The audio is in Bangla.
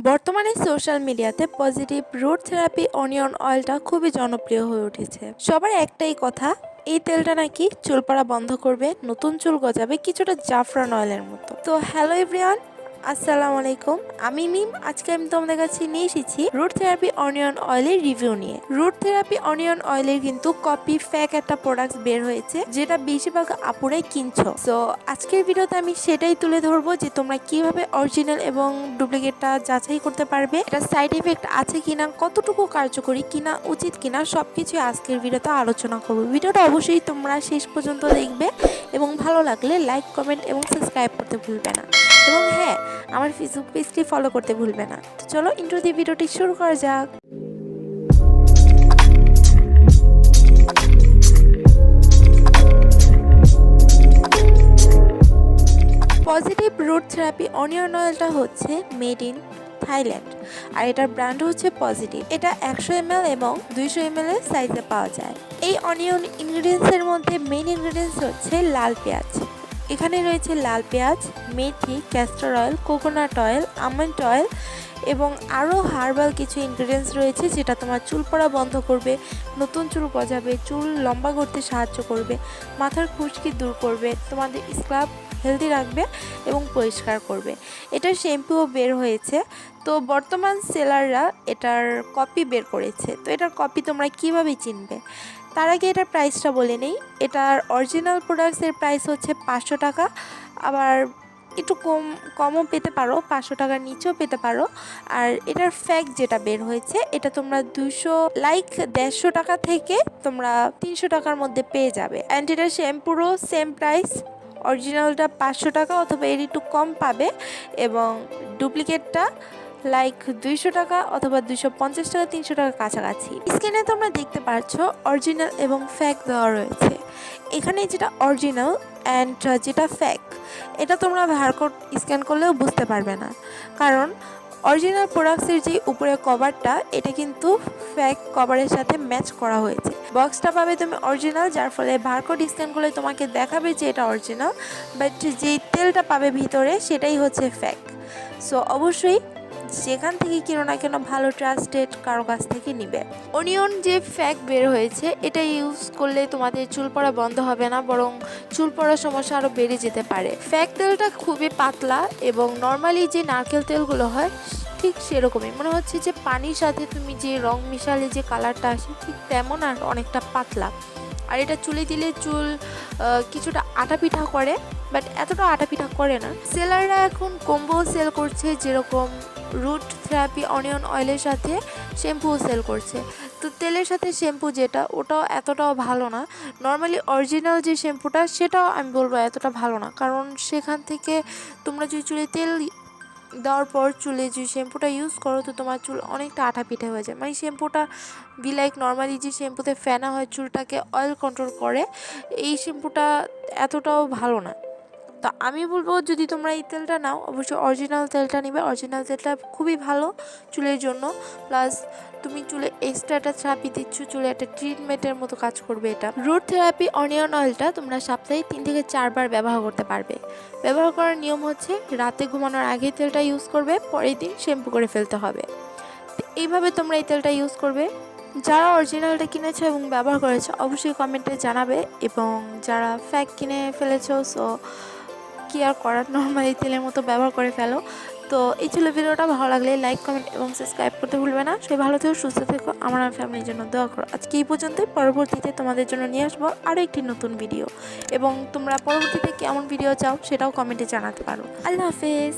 বর্তমানে সোশ্যাল মিডিয়াতে পজিটিভ রুট থেরাপি অনিয়ন অয়েলটা খুবই জনপ্রিয় হয়ে উঠেছে। সবার একটাই কথা, এই তেলটা নাকি চুল পড়া বন্ধ করবে, নতুন চুল গজাবে কিছুটা জাফরান অয়েলের মতো। তো হ্যালো এভরিওয়ান, আসসালামু আলাইকুম, আমি মিম। আজকে আমি তোমাদের কাছে নিয়ে এসেছি রুট থেরাপি অনিয়ন অয়েলের রিভিউ নিয়ে। রুট থেরাপি অনিয়ন অয়েলের কিন্তু কপি ফেক একটা প্রোডাক্ট বের হয়েছে, যেটা বেশিরভাগ আপুরাই কিনছো। সো আজকের ভিডিওতে আমি সেটাই তুলে ধরবো যে তোমরা কিভাবে অরিজিনাল এবং ডুপ্লিকেটটা যাচাই করতে পারবে, এটা সাইড এফেক্ট আছে কিনা, কতটুকু কার্যকরী কিনা, উচিত কিনা, সবকিছু আজকের ভিডিওতে আলোচনা করবো। ভিডিওটা অবশ্যই তোমরা শেষ পর্যন্ত দেখবে এবং ভালো লাগলে লাইক, কমেন্ট এবং সাবস্ক্রাইব করতে ভুলবে না। এবং হ্যাঁ, আমার ফেসবুক পেজটি ফলো করতে ভুলবে না। তো চলো ইন্ট্রো দিয়ে ভিডিওটি শুরু করা যাক। পজিটিভ রুট থেরাপি অনিয়ন অয়েলটা হচ্ছে মেড ইন থাইল্যান্ড, আর এটার ব্র্যান্ড হচ্ছে পজিটিভ। এটা 100 ml এবং 200 ml এর সাইজে পাওয়া যায়। এই অনিয়ন ইনগ্রিডিয়েন্টসের মধ্যে মেইন ইনগ্রিডিয়েন্টস হচ্ছে লাল পেঁয়াজ। এখানে রয়েছে লাল পেঁয়াজ, মেথি, castor oil, coconut oil, almond oil এবং আরও হার্বাল কিছু ইনগ্রিডিয়েন্টস রয়েছে, যেটা তোমার চুল পড়া বন্ধ করবে, নতুন চুল গজাবে, চুল লম্বা করতে সাহায্য করবে, মাথার খুশকি দূর করবে, তোমাদের স্ক্রাব হেলদি রাখবে এবং পরিষ্কার করবে। এটার শ্যাম্পুও বের হয়েছে। তো বর্তমান সেলাররা এটার কপি বের করেছে। তো এটার কপি তোমরা কিভাবে চিনবে? তার আগে এটার প্রাইসটা বলে নেই। এটার অরিজিনাল প্রোডাক্টসের প্রাইস হচ্ছে 500 টাকা, আবার একটু কমও পেতে পারো, 500 টাকার নিচেও পেতে পারো। আর এটার ফ্যাক যেটা বের হয়েছে, এটা তোমরা 150 টাকা থেকে তোমরা 300 টাকার মধ্যে পেয়ে যাবে। অ্যান্ড এটার শ্যাম্পুরও সেম প্রাইস, অরিজিনালটা 500 টাকা অথবা এর একটু কম পাবে, এবং ডুপ্লিকেটটা লাইক 200 টাকা অথবা 250 টাকা, 300 টাকা কাছাকাছি। স্ক্রিনে তোমরা দেখতে পাচ্ছ অরিজিনাল এবং ফ্যাক দেওয়া রয়েছে। এখানে যেটা অরিজিনাল অ্যান্ড যেটা ফ্যাক, এটা তোমরা বারকোড স্ক্যান করলেও বুঝতে পারবে না, কারণ অরিজিনাল প্রোডাক্টসের যে উপরে কভারটা, এটা কিন্তু ফ্যাক কভারের সাথে ম্যাচ করা হয়েছে। বক্সটা পাবে তুমি অরিজিনাল, যার ফলে বারকোড স্ক্যান করলে তোমাকে দেখাবে যে এটা অরিজিনাল, বাট যেই তেলটা পাবে ভিতরে সেটাই হচ্ছে ফ্যাক। সো অবশ্যই যেখান থেকে কিনো না কেন ভালো ট্রাস্টেড কারো কাছ থেকে নিবে। অনিয়ন যে ফ্যাক বের হয়েছে, এটা ইউজ করলে তোমাদের চুল পড়া বন্ধ হবে না, বরং চুল পড়ার সমস্যা আরও বেড়ে যেতে পারে। ফ্যাক তেলটা খুবই পাতলা এবং নর্মালি যে নারকেল তেলগুলো হয় ঠিক সেরকমই মনে হচ্ছে, যে পানির সাথে তুমি যে রং মিশালে যে কালারটা আসে ঠিক তেমন, আর অনেকটা পাতলা। আর এটা চুলে দিলে চুল কিছুটা আটা পিঠা করে, বাট এতটা আটা পিঠা করে না। সেলাররা এখন কম্বো সেল করছে, যেরকম রুট থেরাপি অনিয়ন অয়েলের সাথে শ্যাম্পুও সেল করছে। তো তেলের সাথে শ্যাম্পু যেটা, ওটাও এতটাও ভালো না। নর্মালি অরিজিনাল যে শ্যাম্পুটা, সেটাও আমি বলবো এতটা ভালো না, কারণ সেখান থেকে তোমরা যদি চুলে তেল দেওয়ার পর চুলে যে শ্যাম্পুটা ইউজ করো, তো তোমার চুল অনেকটা আঠা পিঠে হয়ে যায়। মানে শ্যাম্পুটা বি লাইক নর্মালি যে শ্যাম্পুতে ফেনা হয় চুলটাকে অয়েল কন্ট্রোল করে, এই শ্যাম্পুটা এতটাও ভালো না। তো আমি বলবো, যদি তোমরা এই তেলটা নাও, অবশ্যই অরিজিনাল তেলটা নিবে। অরিজিনাল তেলটা খুবই ভালো চুলের জন্য, প্লাস তুমি চুলে এক্সট্রা একটা থেরাপি দিচ্ছ, চুলে একটা ট্রিটমেন্টের মতো কাজ করবে এটা। রুট থেরাপি অনিয়ন অয়েলটা তোমরা সপ্তাহে 3 থেকে 4 বার ব্যবহার করতে পারবে। ব্যবহার করার নিয়ম হচ্ছে, রাতে ঘুমানোর আগে তেলটা ইউজ করবে, পরের দিন শ্যাম্পু করে ফেলতে হবে। তো এইভাবে তোমরা এই তেলটা ইউজ করবে। যারা অরিজিনালটা কিনেছো এবং ব্যবহার করেছো অবশ্যই কমেন্টে জানাবে, এবং যারা ফ্যাক কিনে ফেলেছো, সো কি আর করার, নর্মালি তেলের মতো ব্যবহার করে ফেলো। তো এই ছিল ভিডিওটা। ভালো লাগলে লাইক, কমেন্ট এবং সাবস্ক্রাইব করতে ভুলবে না। সবাই ভালো থেকো, সুস্থ থেকো, আমার ফ্যামিলির জন্য দোয়া করো। আজকে এই পর্যন্তই। পরবর্তীতে তোমাদের জন্য নিয়ে আসবো আরও একটি নতুন ভিডিও, এবং তোমরা পরবর্তীতে কেমন ভিডিও চাও সেটাও কমেন্টে জানাতে পারো। আল্লাহ হাফেজ।